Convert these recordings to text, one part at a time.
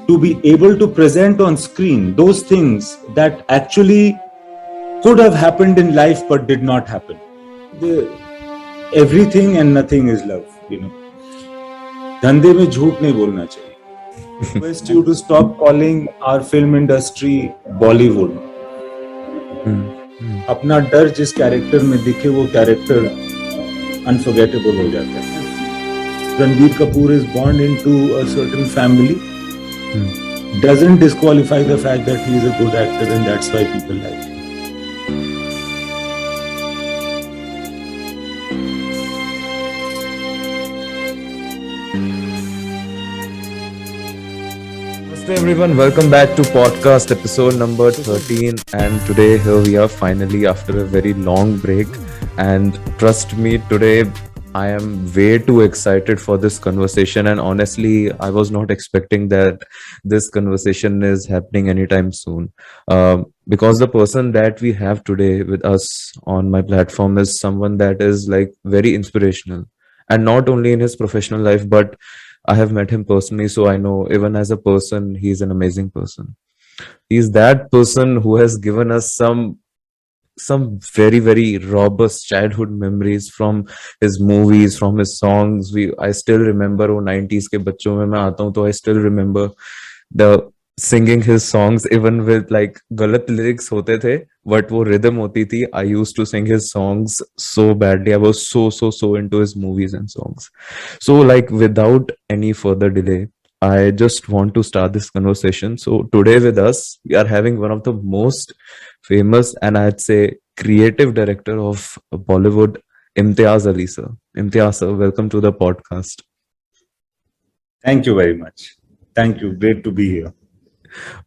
to be able to present on screen those things that actually could have happened in life but did not happen. Everything and nothing is love, you know. धंधे में झूठ नहीं बोलना चाहिए. Request you to stop calling our film industry Bollywood. अपना डर जिस character में दिखे वो कैरेक्टर unforgettable हो जाता है. Ranbir Kapoor is born into a certain family. Doesn't disqualify the fact that he is a good actor, and that's why people like him. Namaste everyone, welcome back to podcast episode number 13, and today here we are finally after a very long break, and trust me, today I am way too excited for this conversation, and honestly I was not expecting that this conversation is happening anytime soon, because the person that we have today with us on my platform is someone that is like very inspirational, and not only in his professional life but I have met him personally, so I know even as a person, he's an amazing person. He's that person who has given us some very, very robust childhood memories from his movies, from his songs. I still remember वो 90s के बच्चों में मैं आता हूँ तो I still remember the singing his songs even with like गलत lyrics होते थे but वो rhythm होती थी. I used to sing his songs so badly. I was so into his movies and songs. So like without any further delay, I just want to start this conversation. So today with us, we are having one of the most famous and I'd say creative director of Bollywood, Imtiaz Ali sir. Imtiaz sir, welcome to the podcast. Thank you very much. Thank you. Great to be here.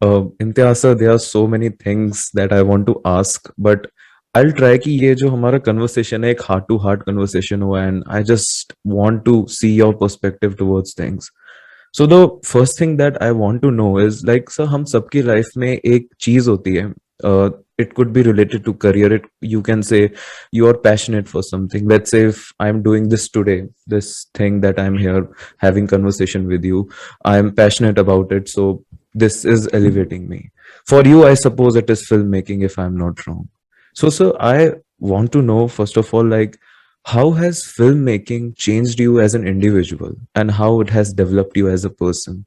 Imtiaz sir, there are so many things that I want to ask, but I'll try कि ये जो हमारा conversation है एक heart to heart conversation हुआ and I just want to see your perspective towards things. So the first thing that I want to know is like sir हम सबकी life में एक चीज होती है. It could be related to career. You can say you are passionate for something. Let's say if I'm doing this today, this thing that I'm here having conversation with you, I'm passionate about it. So this is elevating me. For you, I suppose it is filmmaking if I'm not wrong. So sir, I want to know first of all, like how has filmmaking changed you as an individual and how it has developed you as a person?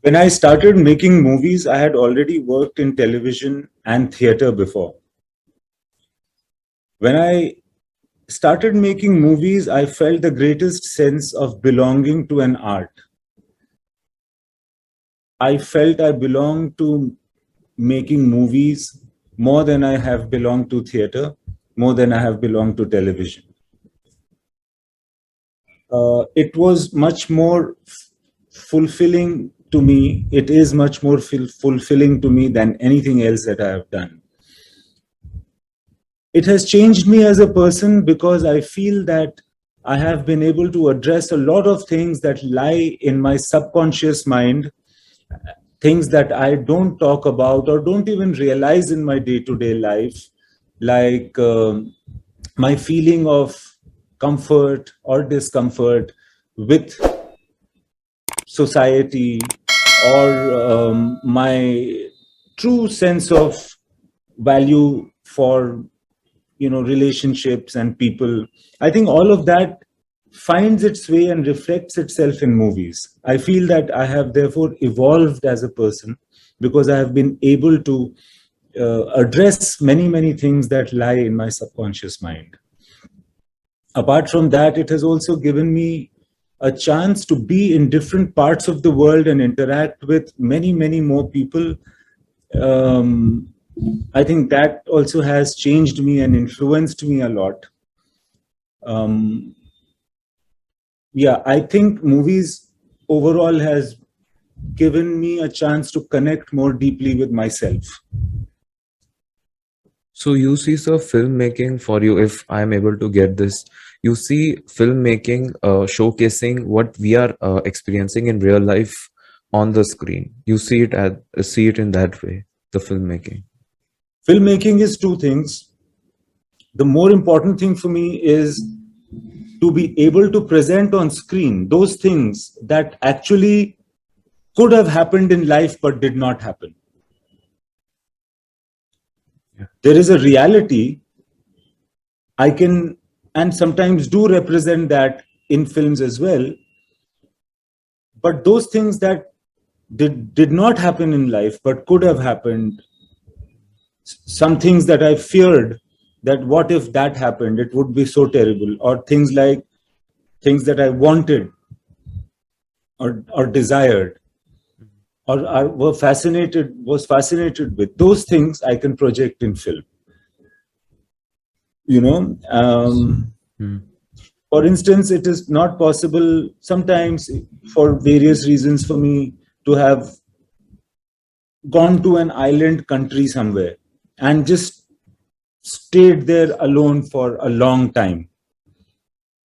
When I started making movies, I had already worked in television and theater before. When I started making movies, I felt the greatest sense of belonging to an art. I felt I belonged to making movies more than I have belonged to theater, more than I have belonged to television. It was much more fulfilling to me. It is much more fulfilling to me than anything else that I have done. It has changed me as a person because I feel that I have been able to address a lot of things that lie in my subconscious mind, things that I don't talk about or don't even realize in my day-to-day life, like my feeling of comfort or discomfort with society, or my true sense of value for relationships and people. I think all of that finds its way and reflects itself in movies. I feel that I have therefore evolved as a person because I have been able to address many things that lie in my subconscious mind. Apart from that, it has also given me a chance to be in different parts of the world and interact with many more people. I think that also has changed me and influenced me a lot. I think movies overall has given me a chance to connect more deeply with myself. So you see, sir, filmmaking for you, if I'm able to get this, you see filmmaking showcasing what we are experiencing in real life on the screen. You see it in that way, the filmmaking. Filmmaking is two things. The more important thing for me is to be able to present on screen those things that actually could have happened in life but did not happen. Yeah. There is a reality I can and sometimes do represent that in films as well. But those things that did not happen in life but could have happened, some things that I feared, that what if that happened, it would be so terrible, or things like things that I wanted or desired or was fascinated with, those things I can project in film. You know, Hmm. for instance, it is not possible sometimes for various reasons for me to have gone to an island country somewhere and just stayed there alone for a long time.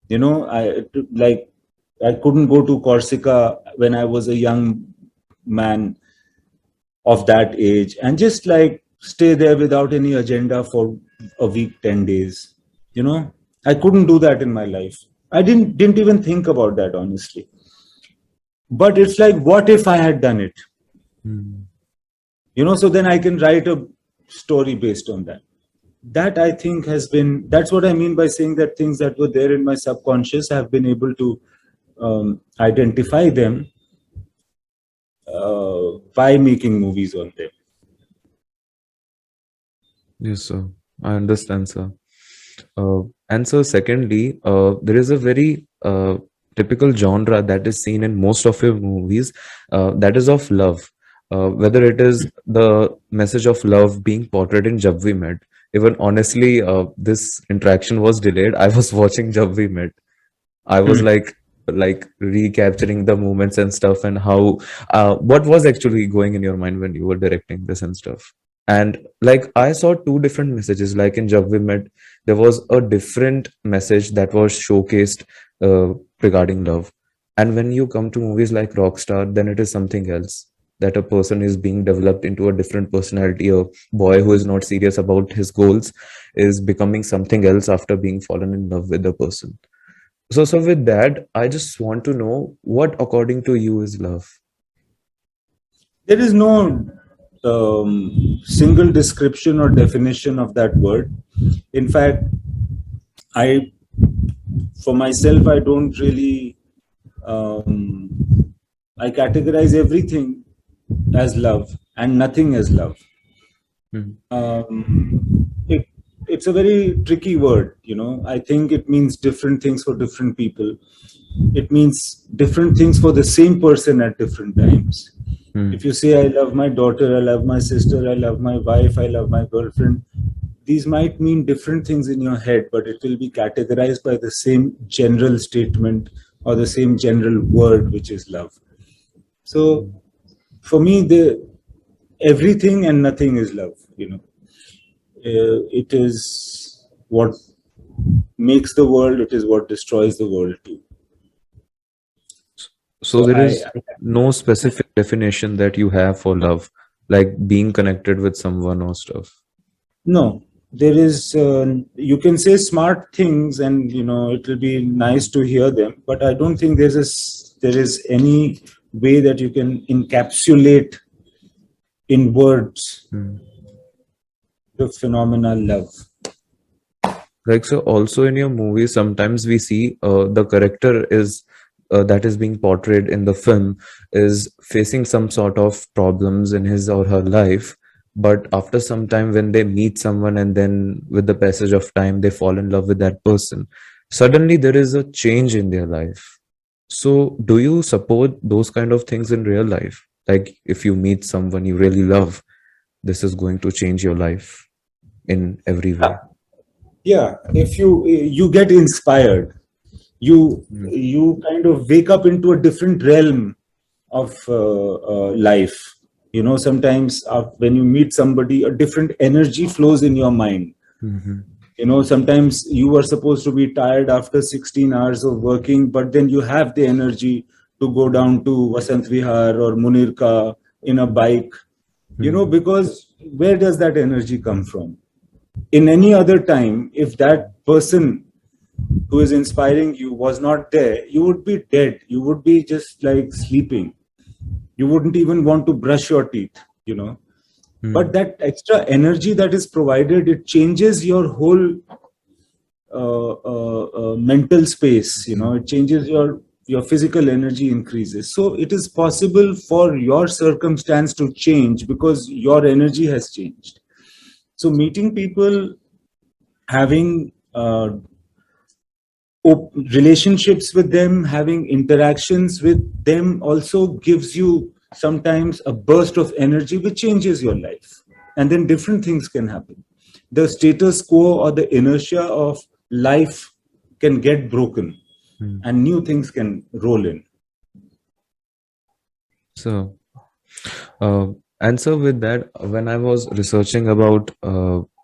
You know, I couldn't go to Corsica when I was a young man of that age and just like stay there without any agenda for a week, 10 days. You know, I couldn't do that in my life. I didn't even think about that, honestly. But it's like, what if I had done it? Hmm. You know, so then I can write a story based on that. That I think has been, that's what I mean by saying that things that were there in my subconscious, I have been able to identify them by making movies on them. Yes, sir. I understand, sir. And so, secondly, there is a very typical genre that is seen in most of your movies, that is of love. Whether it is the message of love being portrayed in Jab We Met. Even honestly, this interaction was delayed. I was watching Jab We Met. I was like recapturing the moments and stuff, and how what was actually going in your mind when you were directing this and stuff. And like I saw two different messages. Like in Jab We Met, there was a different message that was showcased regarding love. And when you come to movies like Rockstar, then it is something else. That a person is being developed into a different personality. A boy who is not serious about his goals is becoming something else after being fallen in love with the person. So with that, I just want to know what, according to you, is love? There is no single description or definition of that word. In fact, I, for myself, I don't really, I categorize everything as love and nothing as love. Hmm. It, it's a very tricky word, you know. I think it means different things for different people. It means different things for the same person at different times. If Hmm. you say, I love my daughter, I love my sister, I love my wife, I love my girlfriend, these might mean different things in your head, but it will be categorized by the same general statement or the same general word, which is love. So for me, everything and nothing is love. You know, it is what makes the world. It is what destroys the world too. So So there is no specific definition that you have for love, like being connected with someone or stuff. no, there is. You can say smart things, and you know it will be nice to hear them. But I don't think there is any way that you can encapsulate in words Hmm. the phenomena love. Like, so also in your movie, sometimes we see the character is that is being portrayed in the film is facing some sort of problems in his or her life. But after some time, when they meet someone and then with the passage of time, they fall in love with that person, suddenly there is a change in their life. So, do you support those kind of things in real life? Like, if you meet someone you really love, this is going to change your life in every way. Yeah, if you get inspired, Mm. you kind of wake up into a different realm of life. You know, sometimes when you meet somebody, a different energy flows in your mind. Mhm. You know, sometimes you were supposed to be tired after 16 hours of working, but then you have the energy to go down to Vasant Vihar or Munirka in a bike. You know, Mhm. because where does that energy come from? In any other time, if that person who is inspiring you was not there, you would be dead. You would be just like sleeping. You wouldn't even want to brush your teeth, you know. But Hmm. that extra energy that is provided, it changes your whole mental space. You know, it changes your physical energy increases. So it is possible for your circumstance to change because your energy has changed. So meeting people, having relationships with them, having interactions with them also gives you sometimes a burst of energy which changes your life. And then different things can happen. The status quo or the inertia of life can get broken Hmm. and new things can roll in. So, uh, and so with that, when I was researching about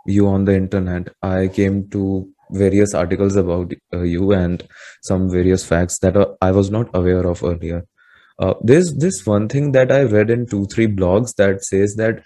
you on the internet, I came to various articles about you and some various facts that I was not aware of earlier. There's this one thing that I read in two, three blogs that says that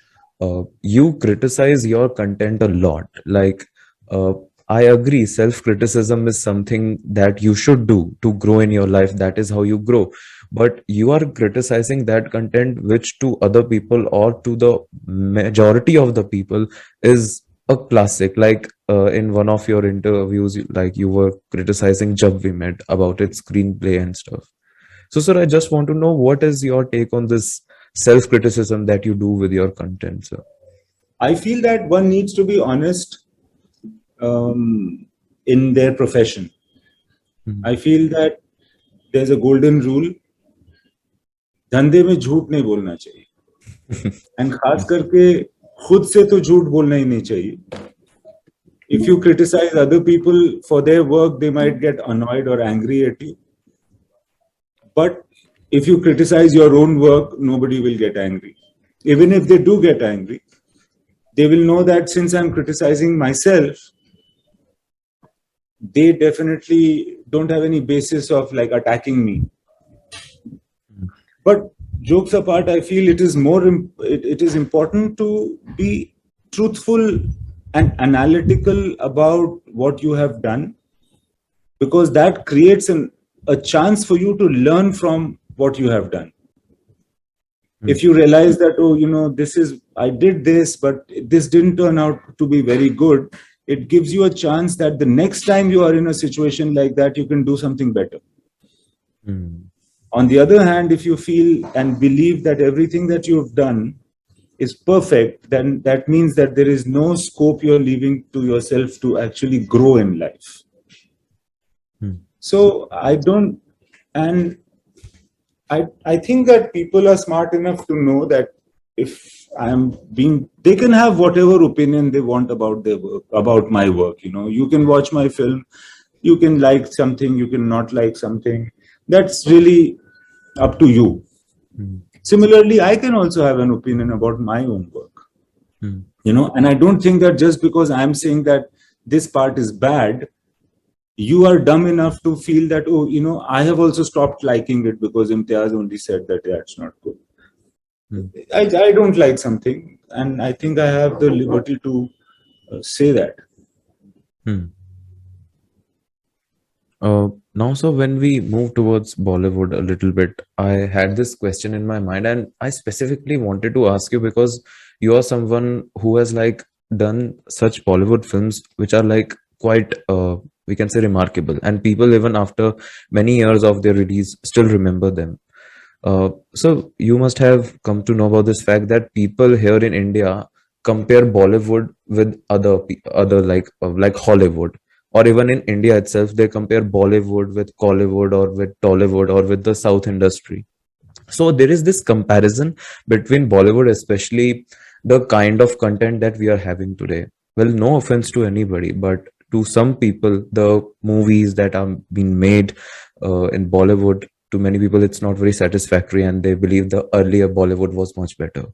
you criticize your content a lot. Like, uh, I agree, self criticism is something that you should do to grow in your life. That is how you grow. But you are criticizing that content, which to other people or to the majority of the people is a classic. Like in one of your interviews, like you were criticizing Jab We Met about its screenplay and stuff. So, sir, I just want to know what is your take on this self-criticism that you do with your content, sir? I feel that one needs to be honest in their profession. Hmm. I feel that there's a golden rule, धंधे में झूठ नहीं बोलना चाहिए. And खास करके खुद से तो झूठ बोलना ही नहीं चाहिए. If you criticize other people for their work, they might get annoyed or angry at you. But if you criticize your own work, nobody will get angry. Even if they do get angry, they will know that since I'm criticizing myself, they definitely don't have any basis of like attacking me. But jokes apart, I feel it is it is important to be truthful and analytical about what you have done, because that creates a chance for you to learn from what you have done. Hmm. If you realize that, oh, you know, this is, I did this, but this didn't turn out to be very good, it gives you a chance that the next time you are in a situation like that, you can do something better. Hmm. On the other hand, if you feel and believe that everything that you've done is perfect, then that means that there is no scope you're leaving to yourself to actually grow in life. Hmm. So I don't, and I think that people are smart enough to know that if I'm being, they can have whatever opinion they want about their work, about my work. You know, you can watch my film, you can like something, you can not like something. That's really up to you. Hmm. Similarly, I can also have an opinion about my own work. Hmm. You know, and I don't think that just because I'm saying that this part is bad, you are dumb enough to feel that, oh, you know, I have also stopped liking it because Imtiaz only said that, yeah, it's not good. Hmm. I don't like something, and I think I have the liberty to say that. Hmm. Now, so when we move towards Bollywood a little bit, I had this question in my mind, and I specifically wanted to ask you because you are someone who has like done such Bollywood films which are like quite, we can say, remarkable, and people even after many years of their release still remember them. So you must have come to know about this fact that people here in India compare Bollywood with other like Hollywood, or even in India itself they compare Bollywood with Collywood or with Tollywood or with the South industry. So there is this comparison between Bollywood, especially the kind of content that we are having today. Well, no offense to anybody, but to some people, the movies that are being made in Bollywood, to many people, it's not very satisfactory, and they believe the earlier Bollywood was much better.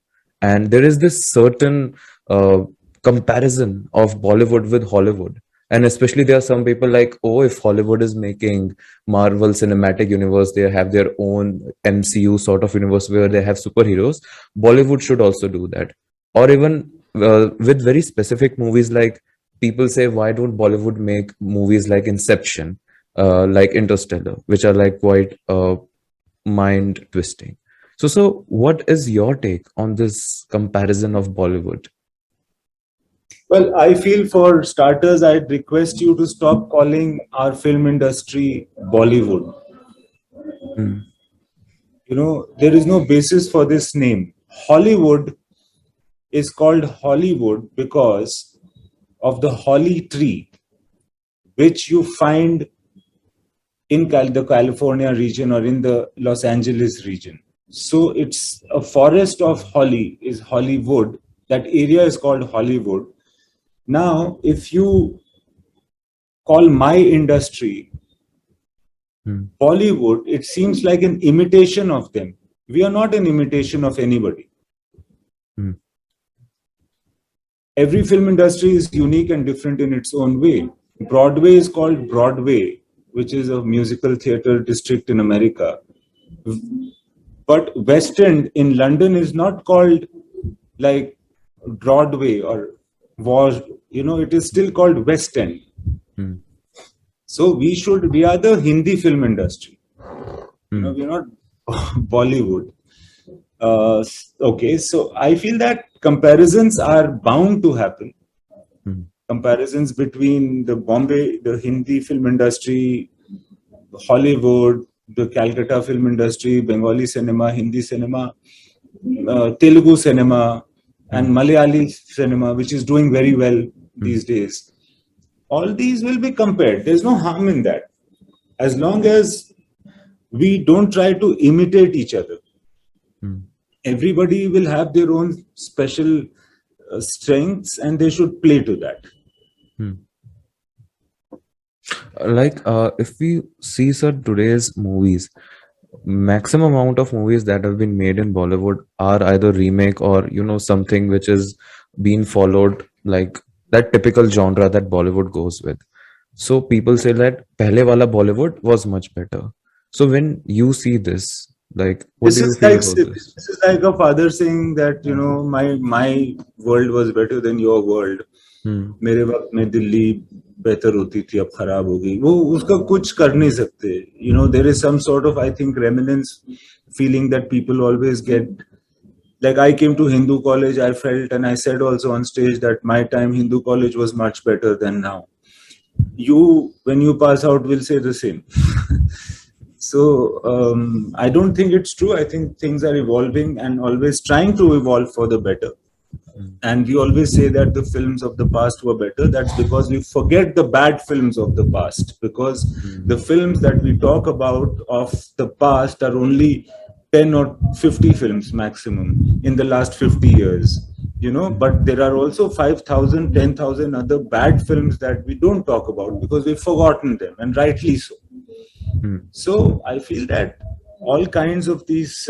And there is this certain comparison of Bollywood with Hollywood. And especially there are some people like, oh, if Hollywood is making Marvel Cinematic Universe, they have their own MCU sort of universe where they have superheroes. Bollywood should also do that. Or even with very specific movies like people say, why don't Bollywood make movies like Inception, like Interstellar, which are like quite mind twisting? So what is your take on this comparison of Bollywood? Well, I feel for starters, I'd request you to stop calling our film industry Bollywood. Mm, There is no basis for this name. Hollywood is called Hollywood because of the holly tree, which you find in the California region or in the Los Angeles region. So it's a forest of holly, is Hollywood. That area is called Hollywood. Now, if you call my industry mm, Bollywood, it seems like an imitation of them. We are not an imitation of anybody. mm, Every film industry is unique and different in its own way. Broadway is called Broadway, which is a musical theater district in America. But West End in London is not called like Broadway or was, it is still called West End. mm, So we are the Hindi film industry. mm, We're not Bollywood. Okay, so I feel that comparisons are bound to happen. mm, Comparisons between the Hindi film industry, Hollywood, the Calcutta film industry, Bengali cinema, Hindi cinema, Telugu cinema, and mm, Malayali cinema, which is doing very well mm, these days. All these will be compared. There's no harm in that. As long as we don't try to imitate each other. mm, Everybody will have their own special strengths and they should play to that. mm. If we see, sir, today's movies, maximum amount of movies that have been made in Bollywood are either remake or something which is being followed, like that typical genre that Bollywood goes with. So people say that pehle wala Bollywood was much better. So when you see this, like, what This do you is feel like about this? this is like a father saying that my world was better than your world. Hmm. मेरे वक्त में दिल्ली बेहतर होती थी अब खराब हो गई वो उसका कुछ कर नहीं सकते there is some sort of I think remnants feeling that people always get like I came to Hindu college I felt and I said also on stage that my time Hindu college was much better than now you when you pass out will say the same so I don't think it's true I think things are evolving and always trying to evolve for the better Hmm. and we always say that the films of the past were better that's because we forget the bad films of the past because Hmm. the films that we talk about of the past are only 10 or 50 films maximum in the last 50 years but there are also 5,000, 10,000 other bad films that we don't talk about because we've forgotten them and rightly so Hmm. so I feel that all kinds of these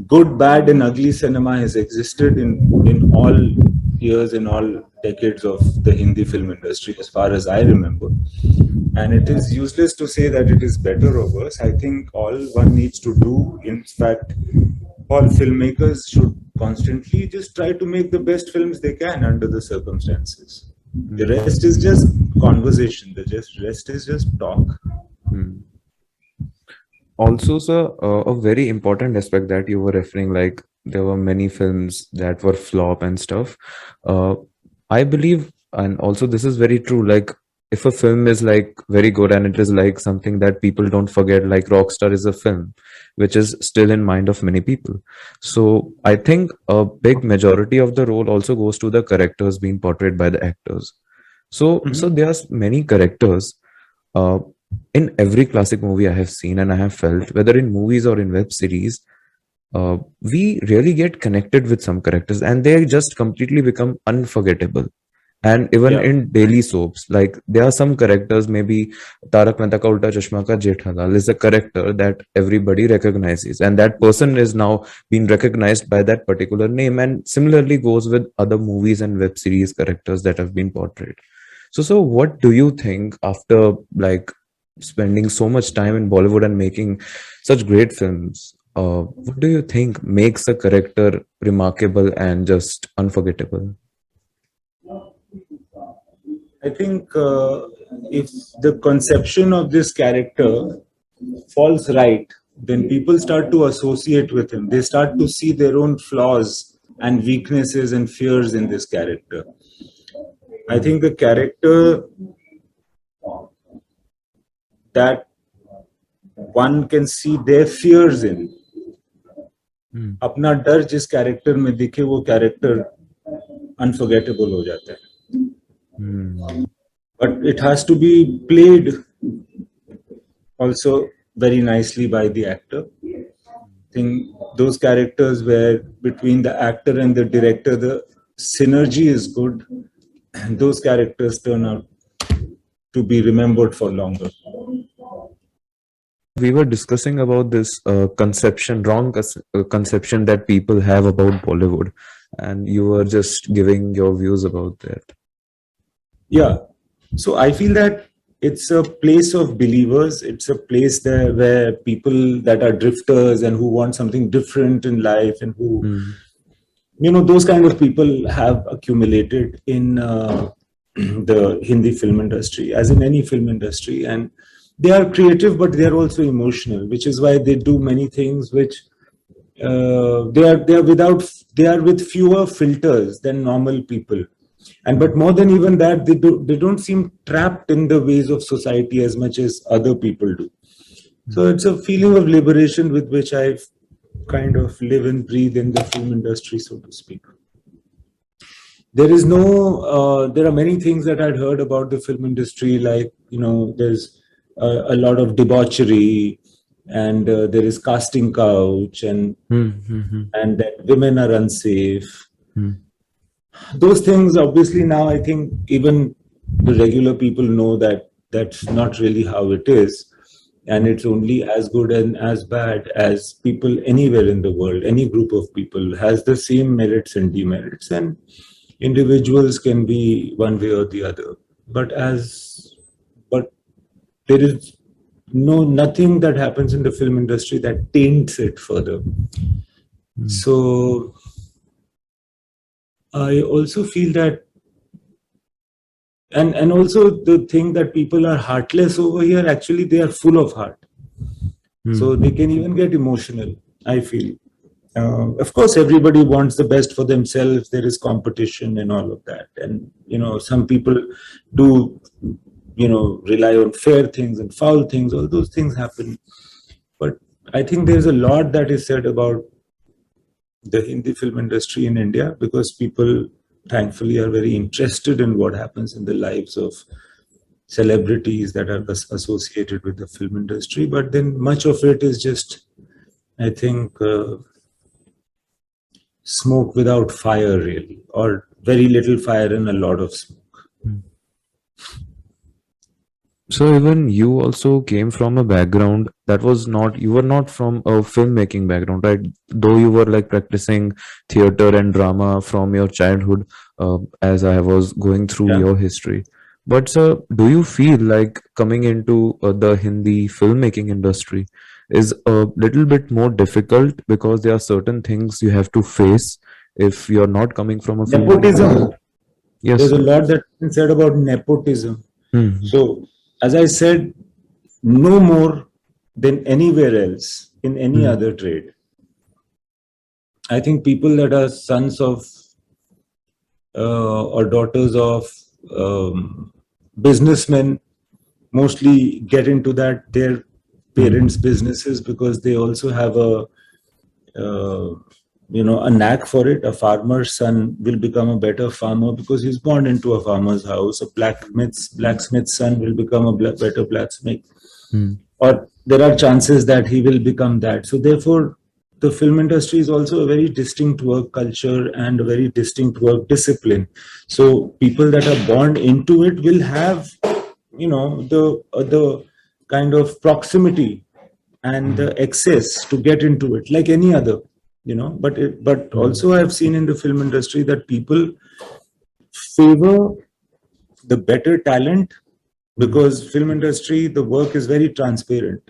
good, bad, and ugly cinema has existed in all years, in all decades of the Hindi film industry, as far as I remember. And it is useless to say that it is better or worse. I think all one needs to do, in fact, all filmmakers should constantly just try to make the best films they can under the circumstances. The Hmm. rest is just conversation. Rest is just talk. Hmm. Also, sir, a very important aspect that you were referring, like there were many films that were flop and stuff. Uh, I believe, and also this is very true. Like if a film is like very good and it is like something that people don't forget, like Rockstar is a film which is still in mind of many people. So I think a big majority of the role also goes to the characters being portrayed by the actors. So Mhm. there's many characters uh, in every classic movie I have seen and I have felt, whether in movies or in web series, we really get connected with some characters and they just completely become unforgettable. And even Yeah. in daily soaps, like there are some characters, maybe Tarak Mehta Ka Ulta Chashma Ka Jethalal is a character that everybody recognizes, and that person is now being recognized by that particular name. And similarly goes with other movies and web series characters that have been portrayed. So what do you think after like spending so much time in Bollywood and making such great films? what do you think makes a character remarkable and just unforgettable? I think if the conception of this character falls right, then people start to associate with him. They start to see their own flaws and weaknesses and fears in this character. I Hmm. think a character that one can see their fears in, Hmm. अपना डर जिस character में दिखे वो character unforgettable हो जाता है. Hmm. But it has to be played also very nicely by the actor. I think those characters where between the actor and the director the synergy is good, and those characters turn out to be remembered for longer. We were discussing about this conception that people have about Bollywood, and you were just giving your views about that. Yeah. So I feel that it's a place of believers. It's a place there where people that are drifters and who want something different in life and who, Hmm. those kind of people have accumulated in the Hindi film industry, as in any film industry. And they are creative, but they are also emotional, which is why they do many things which they are with fewer filters than normal people. And but more than even that, they don't seem trapped in the ways of society as much as other people do. So it's a feeling of liberation with which I kind of live and breathe in the film industry, so to speak. There is no there are many things that I'd heard about the film industry, like there's a lot of debauchery, and there is casting couch, Hmm. Hmm. Hmm. and that women are unsafe. Hmm. Those things, obviously, now I think even the regular people know that that's not really how it is, and it's only as good and as bad as people anywhere in the world. Any group of people has the same merits and demerits, and individuals can be one way or the other. But there is nothing that happens in the film industry that taints it further. Hmm. So I also feel that, and also the thing that people are heartless over here, actually they are full of heart, Hmm. so they can even get emotional, I feel. Of course everybody wants the best for themselves. There is competition and all of that, and some people do rely on fair things and foul things. All those things happen, but I think there's a lot that is said about the Hindi film industry in India, because people thankfully are very interested in what happens in the lives of celebrities that are associated with the film industry. But then much of it is just, I think, smoke without fire, really, or very little fire and a lot of smoke. Hmm. So even you also came from a background that was not, you were not from a filmmaking background, right? Though you were like practicing theater and drama from your childhood, as I was going through Yeah, your history. But sir, do you feel like coming into the Hindi filmmaking industry is a little bit more difficult because there are certain things you have to face if you're not coming from a filmmaking nepotism. background? Yes, There's a sir. lot that's been said about nepotism. Hmm. So, as I said, no more than anywhere else in any Hmm. other trade. I think people that are sons of or daughters of businessmen mostly get into that their parents' Hmm. businesses, because they also have uh, a knack for it. A farmer's son will become a better farmer because he's born into a farmer's house. A blacksmith's son will become a better blacksmith, Hmm. or there are chances that he will become that. So therefore, the film industry is also a very distinct work culture and a very distinct work discipline. So people that are born into it will have, the kind of proximity and Hmm. the access to get into it like any other. But Hmm. also I've seen in the film industry that people favor the better talent, Hmm. because film industry, the work is very transparent.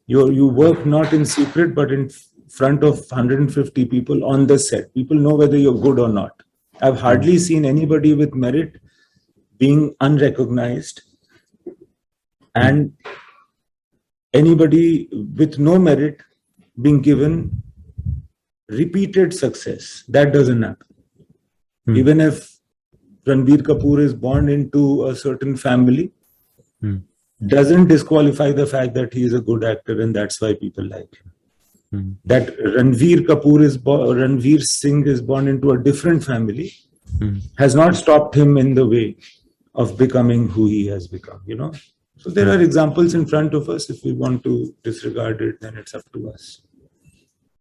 You work not in secret but in front of 150 people on the set. People know whether you're good or not. I've hardly seen anybody with merit being unrecognized, and anybody with no merit being given repeated success. That doesn't happen. Even if Ranbir Kapoor is born into a certain family, doesn't disqualify the fact that he is a good actor and that's why people like him. That Ranveer Singh is born into a different family has not stopped him in the way of becoming who he has become, So there are examples in front of us. If we want to disregard it, then it's up to us.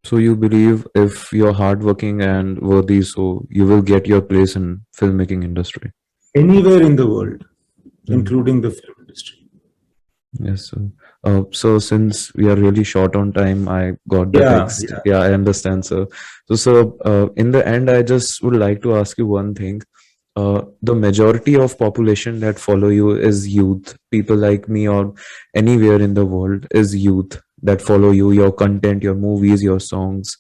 So you believe if you're hardworking and worthy, so you will get your place in filmmaking industry? Anywhere in the world, including the film industry. Yes, sir. So since we are really short on time, I got the text. Yeah, I understand, sir. So, sir, in the end, I just would like to ask you one thing. The majority of population that follow you is youth. People like me or anywhere in the world is youth that follow you, your content, your movies, your songs.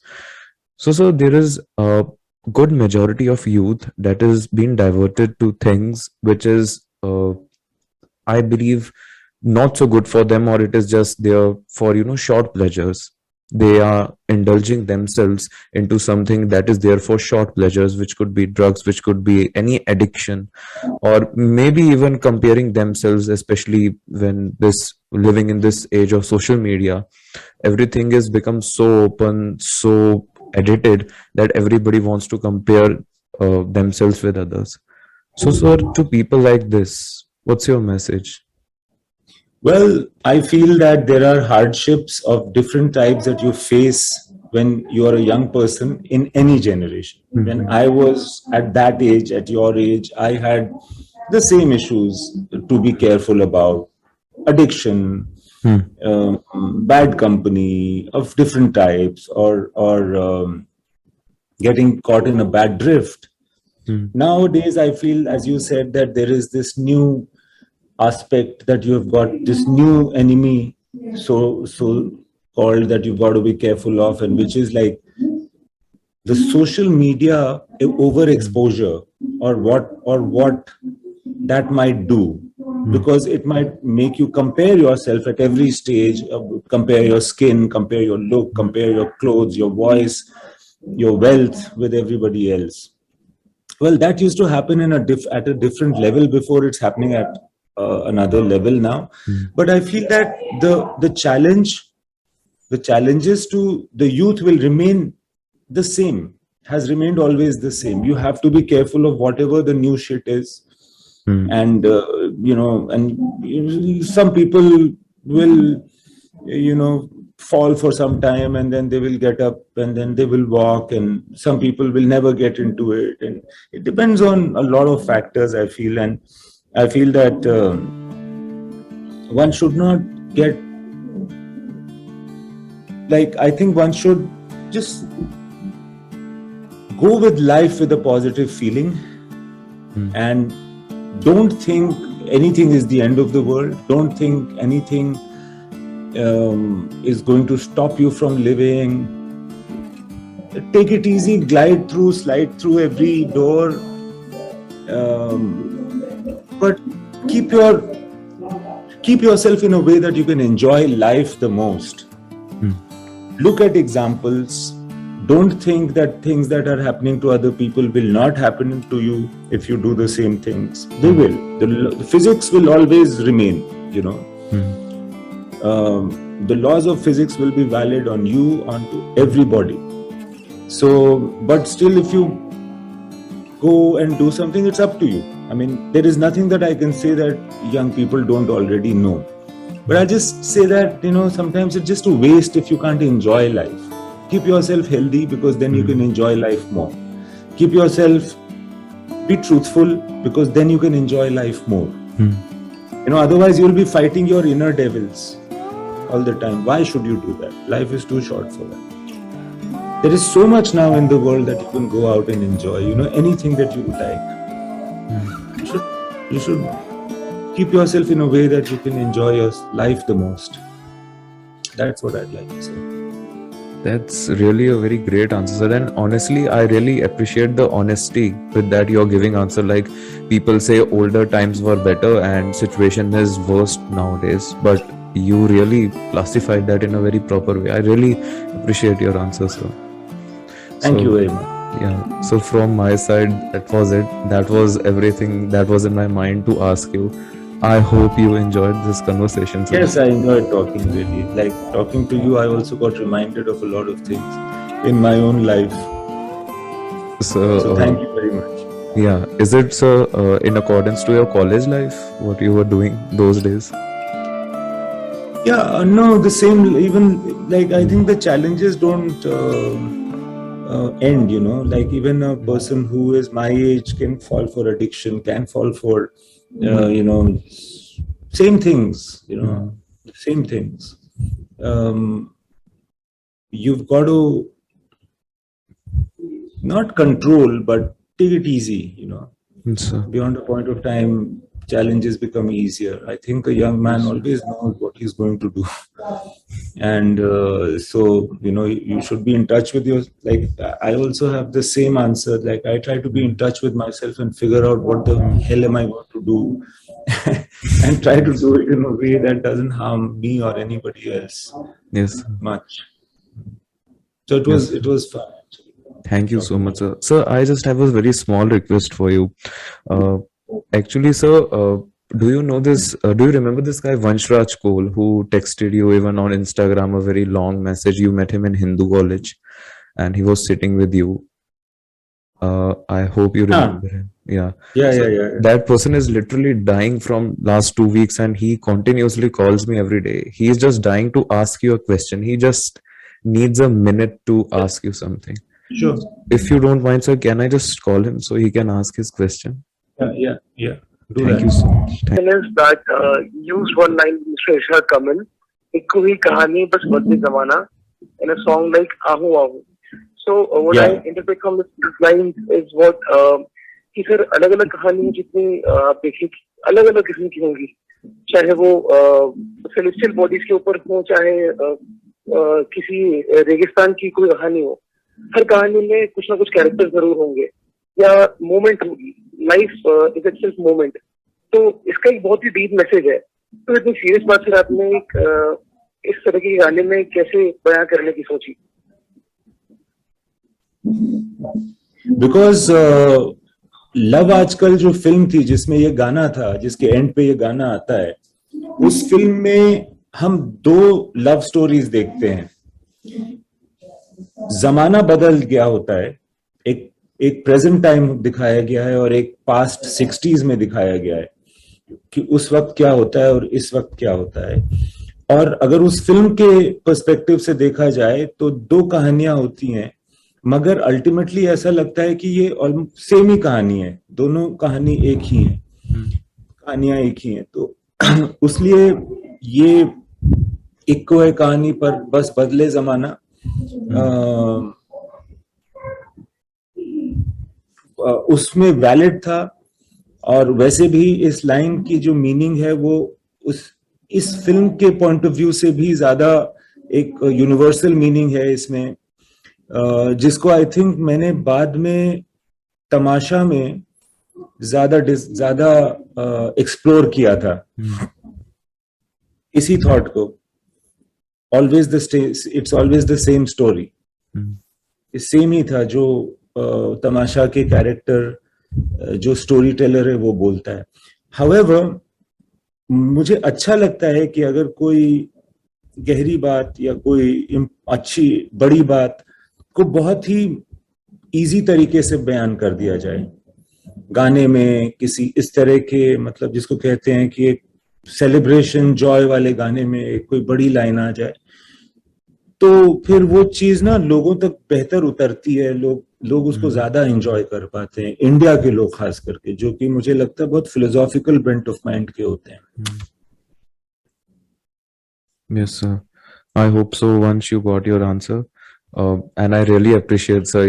So there is a good majority of youth that is being diverted to things which is, I believe, not so good for them, or it is just there for short pleasures. They are indulging themselves into something that is there for short pleasures, which could be drugs, which could be any addiction, or maybe even comparing themselves, especially when this living in this age of social media. Everything has become so open, so edited, that everybody wants to compare themselves with others. So sir, to people like this, what's your message? Well, I feel that there are hardships of different types that you face when you are a young person in any generation. When I was at that age, at your age, I had the same issues to be careful about: addiction, bad company of different types, or getting caught in a bad drift. Nowadays, I feel, as you said, that there is this new aspect, that you have got this new enemy, so called, that you've got to be careful of, and which is like the social media overexposure, or what that might do, because it might make you compare yourself at every stage, compare your skin, compare your look, compare your clothes, your voice, your wealth with everybody else. Well, that used to happen at a different level before. It's happening at another level now. But I feel that the challenges to the youth will remain the same, has remained always the same. You have to be careful of whatever the new shit is. And and some people will fall for some time, and then they will get up, and then they will walk, and some people will never get into it, and it depends on a lot of factors, I feel. And I feel that one should not get, I think one should just go with life with a positive feeling, and don't think anything is the end of the world. Don't think anything is going to stop you from living. Take it easy, slide through every door, but keep yourself in a way that you can enjoy life the most. Look at examples. Don't think that things that are happening to other people will not happen to you if you do the same things. They will. The physics will always remain, the laws of physics will be valid on you, on everybody. So, but still, if you go and do something, it's up to you. I mean, there is nothing that I can say that young people don't already know. But I just say that, sometimes it's just a waste if you can't enjoy life. Keep yourself healthy, because then you can enjoy life more. Keep yourself, be truthful, because then you can enjoy life more. Otherwise you'll be fighting your inner devils all the time. Why should you do that? Life is too short for that. There is so much now in the world that you can go out and enjoy, anything that you like. You should keep yourself in a way that you can enjoy your life the most. That's what I'd like to say. That's really a very great answer, sir. And honestly, I really appreciate the honesty with that you're giving answer. Like people say older times were better and situation is worse nowadays, but you really classified that in a very proper way. I really appreciate your answer, sir. Thank So you very much. yeah, so from my side, that was it. That was everything that was in my mind to ask you. I hope you enjoyed this conversation, sir. Yes, I enjoyed talking really. Like talking to you, I also got reminded of a lot of things in my own life. So, So thank you very much. yeah, is it, sir, in accordance to your college life, what you were doing those days? Yeah, no, the same. Even like I think the challenges don't end. Like even a person who is my age can fall for addiction, can fall for, same things. Same things. Um, you've got to not control, but take it easy. Sir. Beyond a point of time, challenges become easier. I think a young man always knows what he's going to do. And so, you should be in touch with your, like, I also have the same answer. Like, I try to be in touch with myself and figure out what the hell am I going to do and try to do it in a way that doesn't harm me or anybody else Yes. much. So Yes. it was fun. Thank you so much, sir. Sir, I just have a very small request for you. Actually, sir, do you know this? Do you remember this guy Vanshraj Kohl who texted you even on Instagram a very long message? You met him in Hindu college, and he was sitting with you. I hope you remember him. Yeah. So Yeah. that person is literally dying from last 2 weeks, and he continuously calls me every day. He is just dying to ask you a question. He just needs a minute to ask you something. Sure. If you don't mind, sir, can I just call him so he can ask his question? Yeah. Do Thank that. you so much. Is that used one line Mr. Ishaq Kamal, "Ekko hi kahani bas badle zamana," in a song like "Ahu Ahu." So what I interpret from this line is what कि sir अलग अलग कहानी जितनी आप देखिए अलग अलग किस्म की होंगी, चाहे वो सेलेस्टियल बॉडीज के ऊपर हो, चाहे किसी रेगिस्तान की कोई कहानी हो, हर कहानी में कुछ ना कुछ कैरेक्टर जरूर होंगे या मोमेंट होगी. Life is itself moment. तो इसका एक बहुत ही डीप मैसेज है. तो इतनी सीरियस बात फिर आपने एक इस तरह के गाने में कैसे बयां करने की सोची? बिकॉज लव आजकल जो फिल्म थी जिसमें ये गाना था, जिसके एंड पे ये गाना आता है, उस फिल्म में हम दो लव स्टोरीज देखते हैं. जमाना बदल गया होता है, एक प्रेजेंट टाइम दिखाया गया है और एक पास्ट 60s में दिखाया गया है कि उस वक्त क्या होता है और इस वक्त क्या होता है. और अगर उस फिल्म के पर्सपेक्टिव से देखा जाए तो दो कहानियां होती हैं, मगर अल्टीमेटली ऐसा लगता है कि ये सेम ही कहानी है, दोनों कहानी एक ही है, कहानियां एक ही हैं. तो उसलिए ये इक्को है कहानी पर बस बदले जमाना उसमें वैलिड था. और वैसे भी इस लाइन की जो मीनिंग है वो इस फिल्म के पॉइंट ऑफ व्यू से भी ज्यादा एक यूनिवर्सल मीनिंग है इसमें, जिसको आई थिंक मैंने बाद में तमाशा में ज्यादा एक्सप्लोर किया था. इसी थॉट को it's always the same story, same ही था जो तमाशा के कैरेक्टर जो स्टोरी टेलर है वो बोलता है. हाउएवर मुझे अच्छा लगता है कि अगर कोई गहरी बात या कोई अच्छी बड़ी बात को बहुत ही इजी तरीके से बयान कर दिया जाए गाने में, किसी इस तरह के, मतलब जिसको कहते हैं कि एक सेलिब्रेशन जॉय वाले गाने में एक कोई बड़ी लाइन आ जाए, तो फिर वो चीज ना लोगों तक बेहतर उतरती है, लोग उसको ज्यादा एंजॉय कर पाते हैं, इंडिया के लोग खास करके, जो कि मुझे लगता है बहुत फिलोसॉफिकल बेंट ऑफ माइंड के होते हैं. Yes, sir. I hope so. Once you got your answer, and I really appreciate, sir,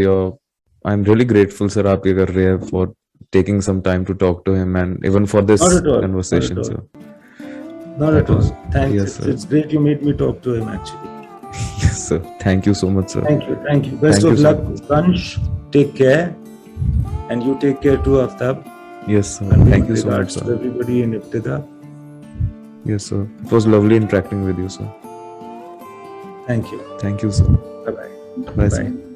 I'm really grateful, sir, आप ये कर रहे हैं for taking some time to talk to him and even for this conversation, sir. Not at all. Thanks. Yes, sir. It's great you made me talk to him actually. Yes, sir. Thank you so much, sir. Thank you. Thank you. Best Thank of you so luck, much. Vansh. Take care. And you take care too, Aftab. Yes, sir. And Thank you so much, regards to sir. everybody in Ibtida. Yes, sir. It was lovely interacting with you, sir. Thank you. Thank you, sir. Bye-bye. Bye, sir.